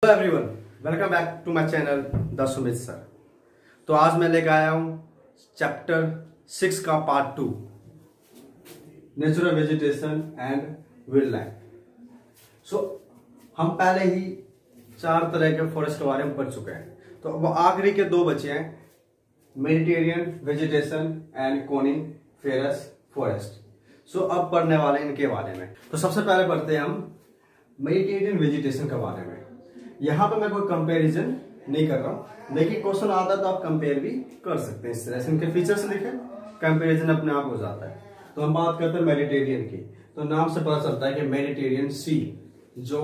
Hello everyone, welcome back to my channel the Sumit sir. तो आज मैं लेकर आया हूं चैप्टर 6 का part 2, natural vegetation and wildlife. So हम पहले ही 4 तरह के फॉरेस्ट के बारे में पढ़ चुके हैं, तो वो आखिरी के 2 बचे हैं, Mediterranean vegetation and coniferous forest. So अब पढ़ने वाले इनके बारे में। तो सबसे पहले पढ़ते हैं हम मेडिटेरियन वेजिटेशन के बारे में। यहाँ पे मैं कोई कंपैरिजन नहीं कर रहा हूँ, लेकिन क्वेश्चन आता है तो आप कंपेयर भी कर सकते हैं। इस तरह से इनके फीचर्स लिखे, कंपैरिजन अपने आप हो जाता है। तो हम बात करते हैं मेडिटेरियन की। तो नाम से पता चलता है कि मेडिटेरियन सी जो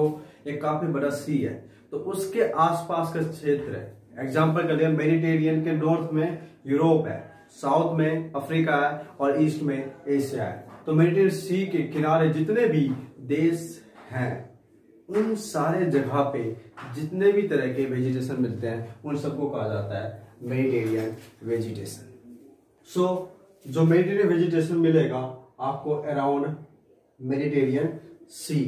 एक काफी बड़ा सी है, तो उसके आसपास का क्षेत्र है। एग्जाम्पल के लिए मेडिटेरियन के नॉर्थ में यूरोप है, साउथ में अफ्रीका है और ईस्ट में एशिया है। तो मेडिटेरियन सी के किनारे जितने भी देश हैं, उन सारे जगह पे जितने भी तरह के वेजिटेशन मिलते हैं, उन सबको कहा जाता है मेडिटेरियन वेजिटेशन। सो जो मेडिटेरियन वेजिटेशन मिलेगा आपको अराउंड मेडिटेरियन सी,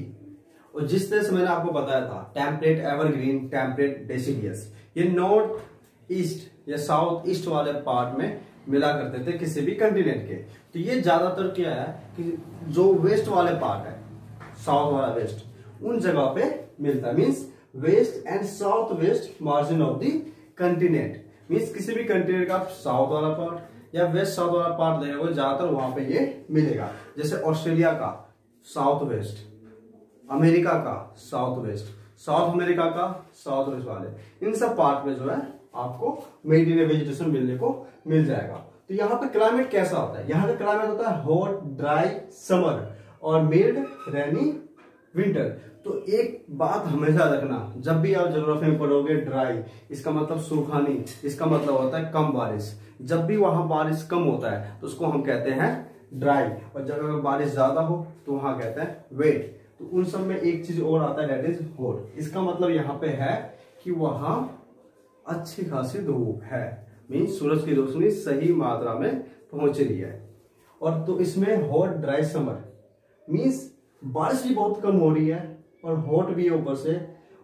और जिस तरह से मैंने आपको बताया था, टेम्परेट एवरग्रीन, टेम्परेट डेसिडियस, ये नॉर्थ ईस्ट या साउथ ईस्ट वाले पार्ट में मिला करते थे किसी भी कंटिनेंट के। तो ये ज्यादातर क्या है कि जो वेस्ट वाले पार्ट है, साउथ वाला वेस्ट, उन जगह पे मिलता है। Means west and south west margin of the continent, means किसी भी कंटिनेंट का साउथ वाला पार्ट या वेस्ट साउथ वाला पार्ट देगा, ज्यादातर वहां पे ये मिलेगा। जैसे ऑस्ट्रेलिया का साउथ वेस्ट, अमेरिका का साउथ वेस्ट, साउथ अमेरिका का साउथ वेस्ट वाले, इन सब पार्ट में जो है आपको मेडिटेरियन वेजिटेशन मिलने को मिल जाएगा। तो यहाँ पे क्लाइमेट कैसा होता है? यहाँ का क्लाइमेट होता है हॉट ड्राई समर और मिल्ड रेनी विंटर। तो एक बात हमेशा रखना, जब भी आप ज्योग्राफी में पढ़ोगे ड्राई, इसका मतलब सूखा नहीं, इसका मतलब होता है कम बारिश। जब भी वहां बारिश कम होता है तो उसको हम कहते हैं ड्राई, और जब अगर बारिश ज्यादा हो तो वहां कहते हैं वेट। तो उन सब में एक चीज और आता है, दैट इज हॉट। इसका मतलब यहाँ पे है कि वहां अच्छी खासी धूप है, मीन सूरज की रोशनी सही मात्रा में पहुंच रही है। और तो इसमें हॉट ड्राई समर मीन्स बारिश भी बहुत कम हो रही है और हॉट भी है ऊपर से,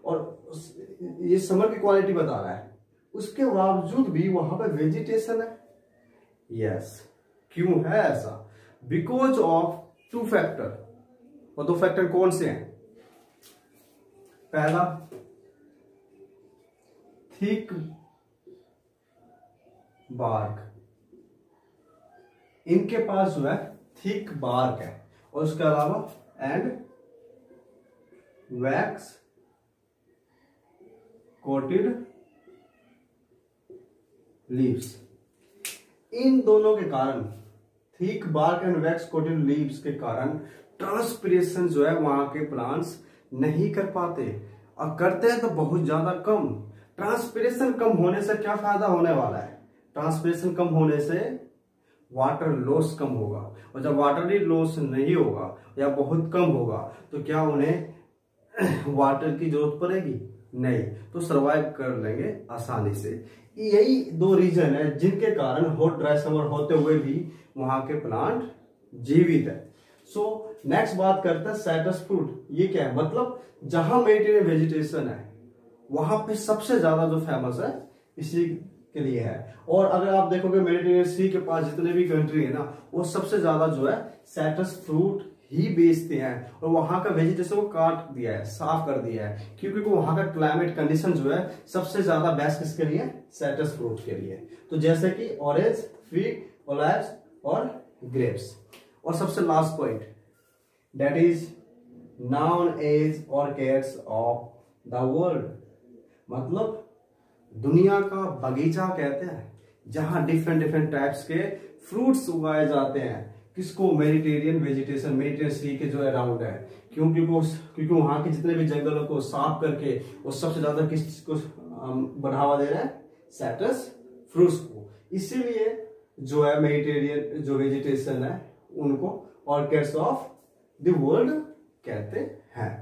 और ये समर की क्वालिटी बता रहा है, उसके बावजूद भी वहां पे वेजिटेशन है। यस, क्यों है ऐसा? Because of 2 factor. और 2 फैक्टर कौन से हैं? पहला, थिक बार्क, इनके पास जो है थिक बार्क है, और उसके अलावा एंड वैक्स कोटेड लीव्स। इन दोनों के कारण, thick bark and wax coated leaves के कारण ट्रांसपिरेशन जो है वहां के प्लांट्स नहीं कर पाते, और करते हैं तो बहुत ज्यादा कम। ट्रांसपिरेशन कम होने से क्या फायदा होने वाला है? ट्रांसपिरेशन कम होने से वाटर लॉस कम होगा, और जब वाटर लॉस नहीं होगा या बहुत कम होगा तो क्या उन्हें वाटर की जरूरत पड़ेगी? नहीं, तो सरवाइव कर लेंगे आसानी से। यही 2 रीजन है जिनके कारण हॉट ड्राई समर होते हुए भी वहां के प्लांट जीवित है। सो नेक्स्ट बात करते हैं साइट्रस फ्रूट। ये क्या है? मतलब जहां मेडिटेरियन वेजिटेशन है वहां पे सबसे ज्यादा जो फेमस है इसी के लिए है। और अगर आप देखोगे मेडिटेरियन सी के पास जितने भी कंट्री है ना, वो सबसे ज्यादा जो है साइट्रस फ्रूट ही बेचते हैं, और वहां का वेजिटेशन को काट दिया है, साफ कर दिया है, क्योंकि वहां का क्लाइमेट कंडीशन जो है सबसे ज्यादा बेस्ट किसके लिए? साइट्रस फ्रूट के लिए। तो जैसे कि ऑरेंज, फिग, ओलिव्स और ग्रेप्स। और सबसे last point, that is known as orchards of the world, मतलब दुनिया का बगीचा कहते हैं, जहां डिफरेंट टाइप्स के फ्रूट्स उगाए जाते हैं। किसको? मेडिटेरियन वेजिटेशन, मेडिटेरियन सी के जो अराउंड है। क्योंकि वहां के जितने भी जंगलों को साफ करके वो सबसे ज्यादा किस चीज को बढ़ावा दे रहा है? साइट्रस फ्रूट्स को। इसीलिए जो है मेडिटेरियन जो वेजिटेशन है उनको ऑर्किड्स ऑफ द वर्ल्ड कहते हैं।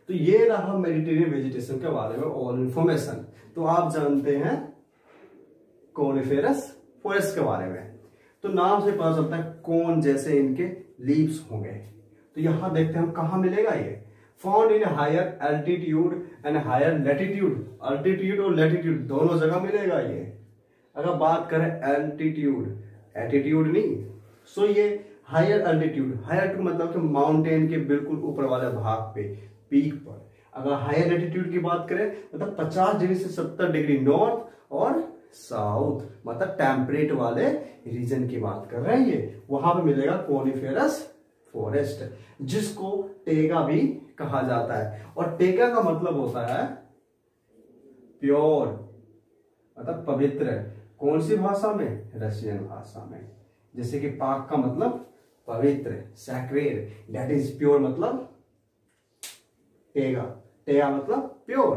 तो ये रहा मेडिटेरियन वेजिटेशन के बारे में ऑल इंफॉर्मेशन। तो आप जानते हैं कोनिफेरस फॉरेस्ट के बारे में। तो नाम से पता चलता है कोन जैसे इनके लीव्स होंगे। तो यहां देखते हैं हम कहां मिलेगा ये। Found in higher altitude and higher latitude. Altitude और लैटिट्यूड दोनों जगह मिलेगा ये। अगर बात करें एल्टीट्यूड, एटीट्यूड नहीं, सो ये हायर एल्टीट्यूड, हायर एल्टीट्यूड मतलब कि माउंटेन के बिल्कुल ऊपर वाले भाग पे, पीक पर। अगर हायर एल्टीट्यूड की बात करें मतलब 50 डिग्री से 70 डिग्री नॉर्थ और साउथ, मतलब टेम्परेट वाले रीजन की बात कर रहे हैं ये, वहां पे मिलेगा कोनिफेरस फॉरेस्ट, जिसको टेगा भी कहा जाता है। और टेगा का मतलब होता है प्योर, मतलब पवित्र। कौन सी भाषा में? रशियन भाषा में। जैसे कि पाक का मतलब पवित्र, सैक्रेड, दैट इज प्योर मतलब टेगा, टेगा मतलब प्योर।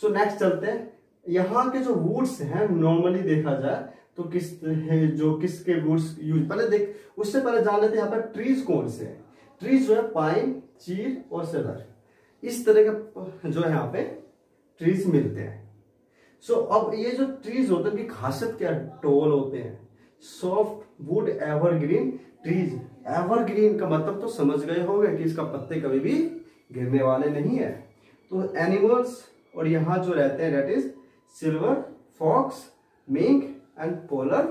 सो नेक्स्ट चलते हैं। यहाँ के जो वुड्स हैं नॉर्मली देखा जाए तो किसके वुड्स यूज, पहले देख, उससे पहले जान लेते हैं यहाँ पर ट्रीज कौन से हैं। ट्रीज जो है पाइन, चीर और सेडर, इस तरह के जो है यहाँ पे ट्रीज मिलते हैं। सो अब ये जो ट्रीज होते हैं उनकी खासियत क्या? टॉल होते हैं, soft wood evergreen trees. Evergreen का मतलब तो समझ गए होंगे कि इसका पत्ते कभी भी गिरने वाले नहीं है। तो एनिमल्स और यहाँ जो रहते हैं that is silver fox, mink and polar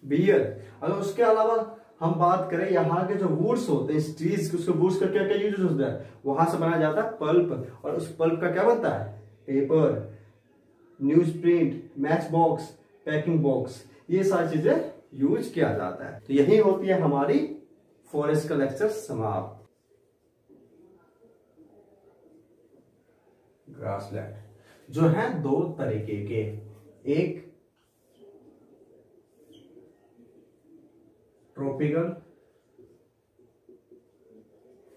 bear. अगर उसके अलावा हम बात करें यहाँ के जो वुड्स होते हैं ट्रीज, उसके वुड्स का क्या क्या यूज होता है? वहां से बनाया जाता है पल्प, और उस पल्प का क्या बनता है? Paper, news print, match box, packing box, ये सारी चीजें यूज किया जाता है। तो यही होती है हमारी फॉरेस्ट का लेक्चर समाप्त। ग्रासलैंड जो है दो तरीके के, एक ट्रॉपिकल,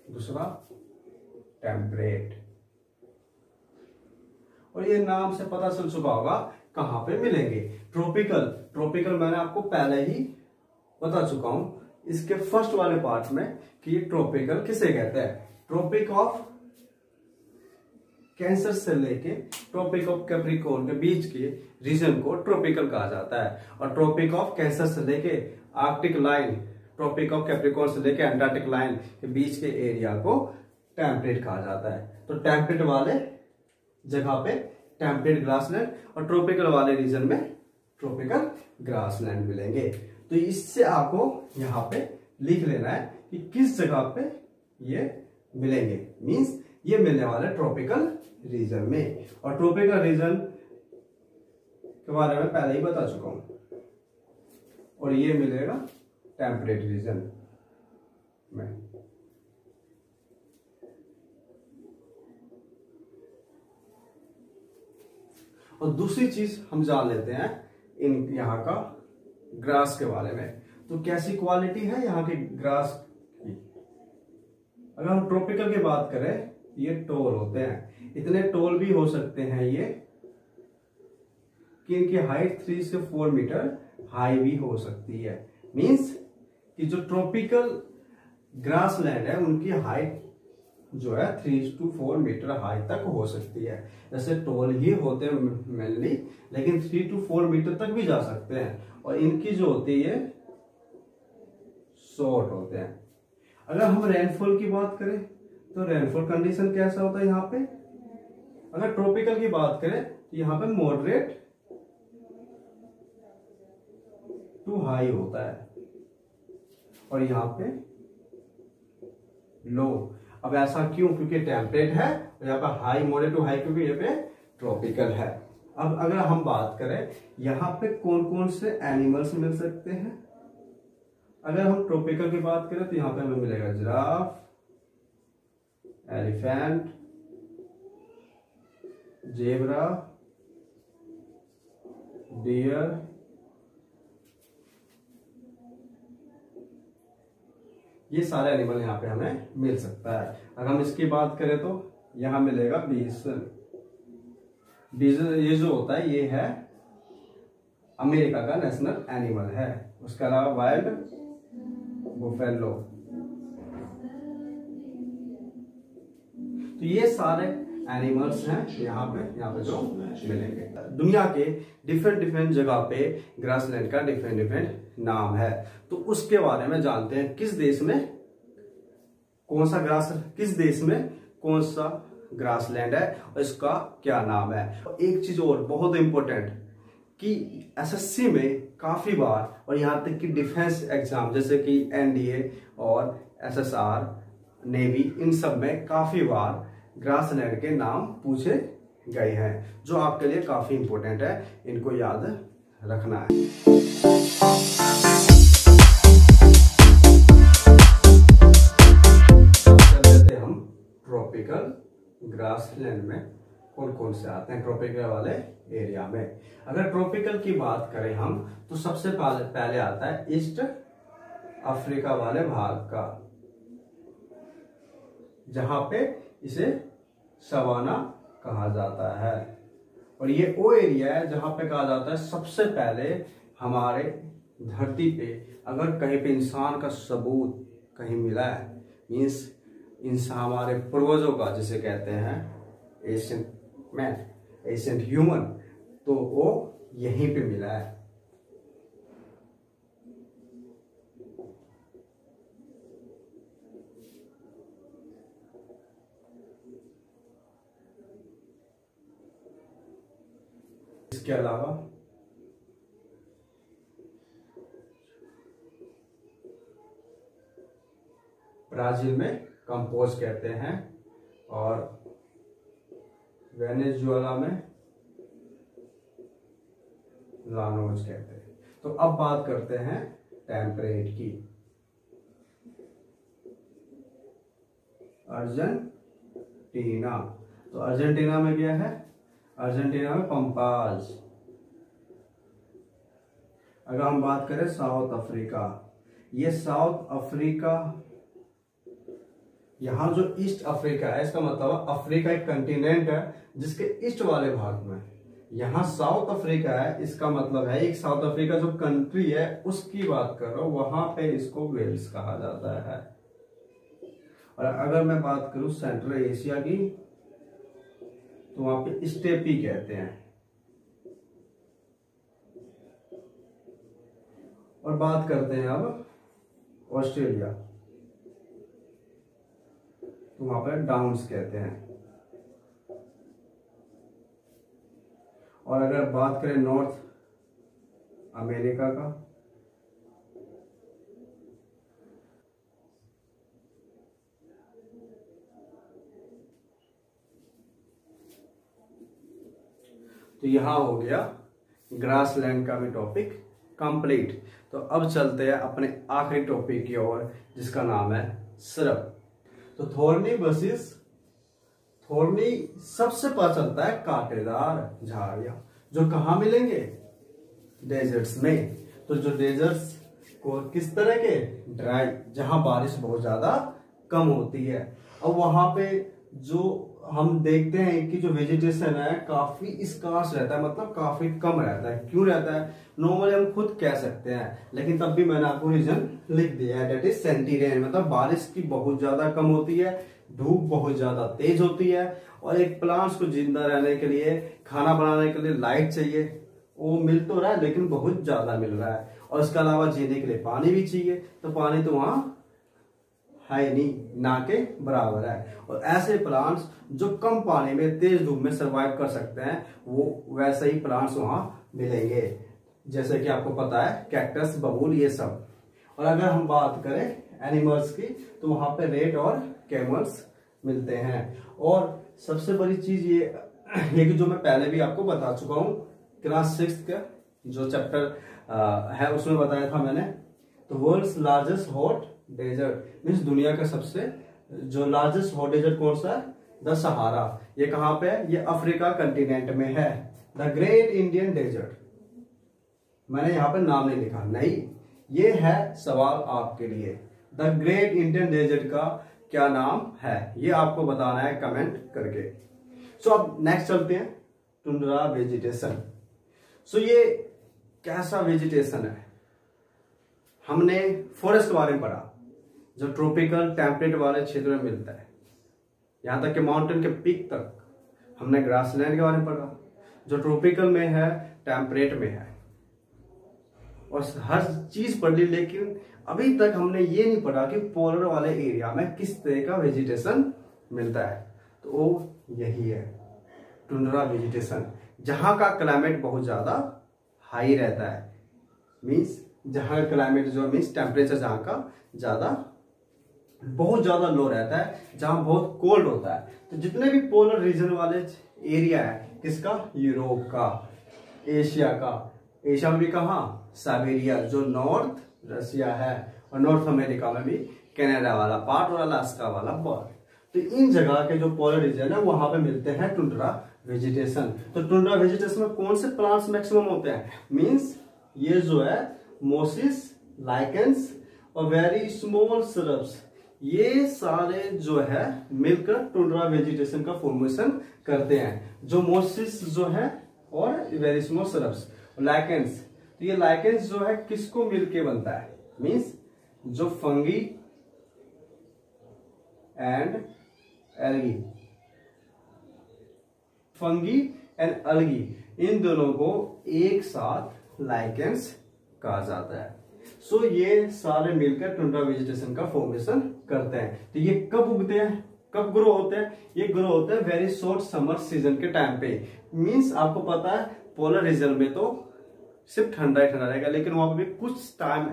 दूसरा टेम्परेट। और ये नाम से पता चल चुका होगा कहां पे मिलेंगे। ट्रॉपिकल, ट्रॉपिकल मैंने आपको पहले ही बता चुका हूं इसके फर्स्ट वाले पार्ट में कि ये ट्रॉपिकल किसे कहते हैं। ट्रॉपिक ऑफ कैंसर से लेके ट्रॉपिक ऑफ कैप्रिकॉर्न के बीच के रीजन को ट्रॉपिकल कहा जाता है। और ट्रॉपिक ऑफ कैंसर से लेके Arctic line, Tropic of Capricorn से लेके अंटार्कटिक लाइन के बीच के एरिया को टेम्परेट कहा जाता है। तो टेम्परेट वाले जगह पे टेम्परेट ग्रासलैंड और ट्रॉपिकल वाले रीजन में ट्रॉपिकल ग्रासलैंड मिलेंगे। तो इससे आपको यहाँ पे लिख लेना है कि किस जगह पे ये मिलेंगे, मींस ये मिलने वाले ट्रॉपिकल रीजन में। और ट्रॉपिकल रीजन के बारे में पहले ही बता चुका हूं, और ये मिलेगा टेम्परेट रीजन में। और दूसरी चीज हम जान लेते हैं इन यहाँ का ग्रास के बारे में। तो कैसी क्वालिटी है यहाँ के ग्रास की? अगर हम ट्रॉपिकल की बात करें, ये टोल होते हैं, इतने टोल भी हो सकते हैं ये कि इनकी हाइट 3 से 4 मीटर हाई भी हो सकती है। मींस कि जो ट्रॉपिकल ग्रासलैंड है उनकी हाइट जो है 3 to 4 मीटर हाई तक हो सकती है। जैसे टोल ही होते हैं मेनली, लेकिन 3 to 4 मीटर तक भी जा सकते हैं। और इनकी जो होती है शॉर्ट होते हैं। अगर हम रेनफॉल की बात करें तो रेनफॉल कंडीशन कैसा होता है यहाँ पे? अगर ट्रॉपिकल की बात करें तो यहाँ पे मॉडरेट टू हाई होता है और यहाँ पे लो। अब ऐसा क्यों? क्योंकि टेम्परेट है और यहाँ पे हाई, मॉडरेट टू हाई, क्योंकि यहाँ पे ट्रॉपिकल है। अब अगर हम बात करें यहाँ पे कौन कौन से एनिमल्स मिल सकते हैं, अगर हम ट्रॉपिकल की बात करें तो यहाँ पे हमें मिलेगा जिराफ, एलिफेंट, जेब्रा, डियर, ये सारे एनिमल यहाँ पे हमें मिल सकता है। अगर हम इसकी बात करें तो यहाँ मिलेगा बीसन। बीसन ये जो होता है ये है अमेरिका का नेशनल एनिमल है। उसके अलावा वाइल्ड बुफेलो। तो ये सारे एनिमल्स हैं यहाँ पे जो मिलेंगे। दुनिया के डिफरेंट जगह पे ग्रासलैंड का डिफरेंट नाम है। तो उसके बारे में जानते हैं, किस देश में कौन सा कौन सा ग्रासलैंड है और इसका क्या नाम है। एक चीज और बहुत इंपॉर्टेंट कि एसएससी में काफी बार और यहाँ तक कि डिफेंस एग्जाम जैसे कि एनडीए और एसएसआर, नेवी, इन सब में काफी बार ग्रासलैंड के नाम पूछे गए हैं, जो आपके लिए काफी इंपॉर्टेंट है, इनको याद रखना है। चल लेते हम ट्रॉपिकल ग्रासलैंड में कौन कौन से आते हैं ट्रॉपिकल वाले एरिया में। अगर ट्रॉपिकल की बात करें हम तो सबसे पहले आता है ईस्ट अफ्रीका वाले भाग का, जहां पे इसे सवाना कहा जाता है। और ये वो एरिया है जहां पे कहा जाता है सबसे पहले हमारे धरती पे अगर कहीं पे इंसान का सबूत कहीं मिला है, मीन्स इंसान हमारे पूर्वजों का जिसे कहते हैं एशियंट मैन, एशियंट ह्यूमन, तो वो यहीं पे मिला है। इसके अलावा ब्राजील में कंपोज कहते हैं और वेनेजुएला में लानोज कहते हैं। तो अब बात करते हैं टेम्परेट की। अर्जेंटीना, तो अर्जेंटीना में क्या है, अर्जेंटीना में पंपाज। अगर हम बात करें साउथ अफ्रीका, ये साउथ अफ्रीका, यहां जो ईस्ट अफ्रीका है इसका मतलब अफ्रीका एक कंटिनेंट है जिसके ईस्ट वाले भाग में, यहां साउथ अफ्रीका है, इसका मतलब है एक साउथ अफ्रीका जो कंट्री है उसकी बात कर रहा हूं, वहां पे इसको वेल्स कहा जाता है। और अगर मैं बात करूं सेंट्रल एशिया की तो वहां पे स्टेपी कहते हैं। और बात करते हैं अब ऑस्ट्रेलिया, तो वहां पर डाउन्स कहते हैं। और अगर बात करें नॉर्थ अमेरिका का, तो यहां हो गया ग्रासलैंड का भी टॉपिक कंप्लीट। तो अब चलते हैं अपने आखिरी टॉपिक की ओर जिसका नाम है सिरप। तो थोर्नी बसिस, थोर्नी सबसे पता चलता है कांटेदार झाड़ियां जो कहां मिलेंगे, डेजर्ट्स में। तो जो डेजर्ट्स को किस तरह के, ड्राई, जहां बारिश बहुत ज्यादा कम होती है। और वहां पे जो हम देखते हैं कि जो वेजिटेशन है काफी स्कार्स रहता है, मतलब काफी कम रहता है। क्यों रहता है नॉर्मली हम खुद कह सकते हैं, लेकिन तब भी मैंने आपको रीजन लिख दिया है, डेट इज सेंटीरेन, मतलब बारिश की बहुत ज्यादा कम होती है, धूप बहुत ज्यादा तेज होती है, और एक प्लांट्स को जिंदा रहने के लिए, खाना बनाने के लिए लाइट चाहिए, वो मिल तो रहा है लेकिन बहुत ज्यादा मिल रहा है। और इसके अलावा जीने के लिए पानी भी चाहिए, तो पानी तो वहां है नहीं, ना के बराबर है। और ऐसे प्लांट्स जो कम पानी में तेज धूप में सरवाइव कर सकते हैं, वो वैसे ही प्लांट्स वहां मिलेंगे, जैसे कि आपको पता है कैक्टस, बबूल, ये सब। और अगर हम बात करें एनिमल्स की तो वहां पे रेट और कैमल्स मिलते हैं। और सबसे बड़ी चीज ये कि जो मैं पहले भी आपको बता चुका हूं, क्लास 6 का जो चैप्टर है उसमें बताया था मैंने। तो world's largest hot desert means दुनिया का सबसे जो लार्जेस्ट हॉट डेजर्ट कौन सा है, द सहारा। ये कहां पे है, ये अफ्रीका कंटिनेंट में है। द ग्रेट इंडियन डेजर्ट, मैंने यहां पे नाम नहीं लिखा, नहीं, ये है सवाल आपके लिए, द ग्रेट इंडियन डेजर्ट का क्या नाम है, ये आपको बताना है कमेंट करके। सो अब नेक्स्ट चलते हैं टुंड्रा वेजिटेशन। सो ये कैसा वेजिटेशन है, हमने फॉरेस्ट के बारे में पढ़ा जो ट्रॉपिकल टेम्परेट वाले क्षेत्र में मिलता है, यहां तक कि माउंटेन के पीक तक। हमने ग्रासलैंड के बारे में पढ़ा जो ट्रॉपिकल में है, टेम्परेट में है, और हर चीज पढ़ ली, लेकिन अभी तक हमने ये नहीं पढ़ा कि पोलर वाले एरिया में किस तरह का वेजिटेशन मिलता है। तो यही है टुंड्रा वेजिटेशन, जहाँ का क्लाइमेट बहुत ज़्यादा हाई रहता है, मीन्स जहाँ का क्लाइमेट जो मीन्स टेम्परेचर जहाँ का बहुत ज़्यादा लो रहता है, जहाँ बहुत कोल्ड होता है। तो जितने भी पोलर रीजन वाले एरिया है, किसका, यूरोप का, एशिया का, एशिया में भी कहाँ, साइबेरिया जो नॉर्थ रसिया है, और नॉर्थ अमेरिका में भी कनाडा वाला पार्ट और अलास्का वाला पार्ट। तो इन जगह के जो पोलर रीजन है वहां पे मिलते हैं टुंड्रा वेजिटेशन। तो टुंड्रा वेजिटेशन में कौन से प्लांट्स मैक्सिमम होते हैं, मींस ये जो है मोसिस, लाइकेंस और वेरी स्मॉल श्रब्स, ये सारे जो है मिलकर टुंड्रा वेजिटेशन का फॉर्मेशन करते हैं। जो मोसिस जो है और वेरी स्मॉल श्रब्स, लाइकेंस, तो ये लाइकेंस जो है किसको मिलके बनता है, मींस जो fungi and algae, fungi and algae, इन दोनों को एक साथ लाइकेंस कहा जाता है। सो ये सारे मिलकर टुंड्रा वेजिटेशन का फॉर्मेशन करते हैं। तो ये कब उगते हैं, कब ग्रो होते हैं, ये ग्रो होते हैं वेरी शॉर्ट समर सीजन के टाइम पे। मींस आपको पता है पोलर रीजन में तो सिर्फ ठंडा ही ठंडा रहेगा, लेकिन वहां पर भी कुछ टाइम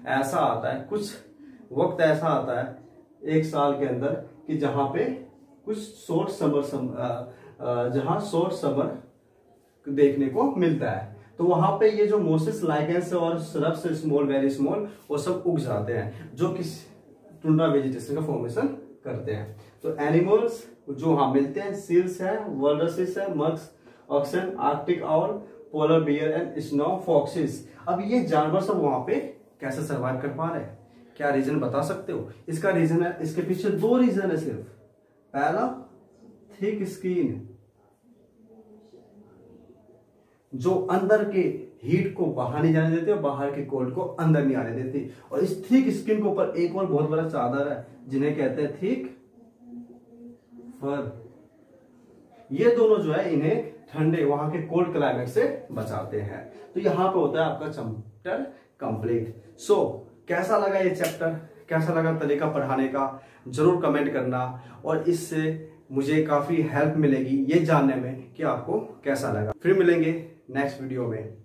ऐसा आता है, कुछ वक्त ऐसा आता है एक साल के अंदर कि जहां पे कुछ शॉर्ट समर देखने को मिलता है। तो वहां पे ये जो मोसिस, लाइकेंस और श्रब्स स्मॉल, वेरी स्मॉल, वो सब उग जाते हैं जो कि टुंड्रा वेजिटेशन का फॉर्मेशन करते हैं। तो एनिमल्स जो वहां मिलते हैं, सील्स है, वॉलरसिस है, मग्स, oxen, Arctic owl, polar bear and snow foxes. अब ये जानवर सब वहां पे कैसे सर्वाइव कर पा रहे हैं, क्या रीजन बता सकते हो? इसका रीजन है, इसके पीछे दो रीजन है सिर्फ। पहला थिक स्किन, जो अंदर के हीट को बाहर नहीं जाने देती और बाहर के कोल्ड को अंदर नहीं आने देती। और इस थिक स्किन के ऊपर एक और बहुत बड़ा चादर है जिन्हें कहते हैं थिक फर। ये दोनों जो है इन्हें ठंडे वहां के कोल्ड क्लाइमेट से बचाते हैं। तो यहां पे होता है आपका चैप्टर कंप्लीट। सो कैसा लगा ये चैप्टर, कैसा लगा तरीका पढ़ाने का, जरूर कमेंट करना। और इससे मुझे काफी हेल्प मिलेगी ये जानने में कि आपको कैसा लगा। फिर मिलेंगे नेक्स्ट वीडियो में।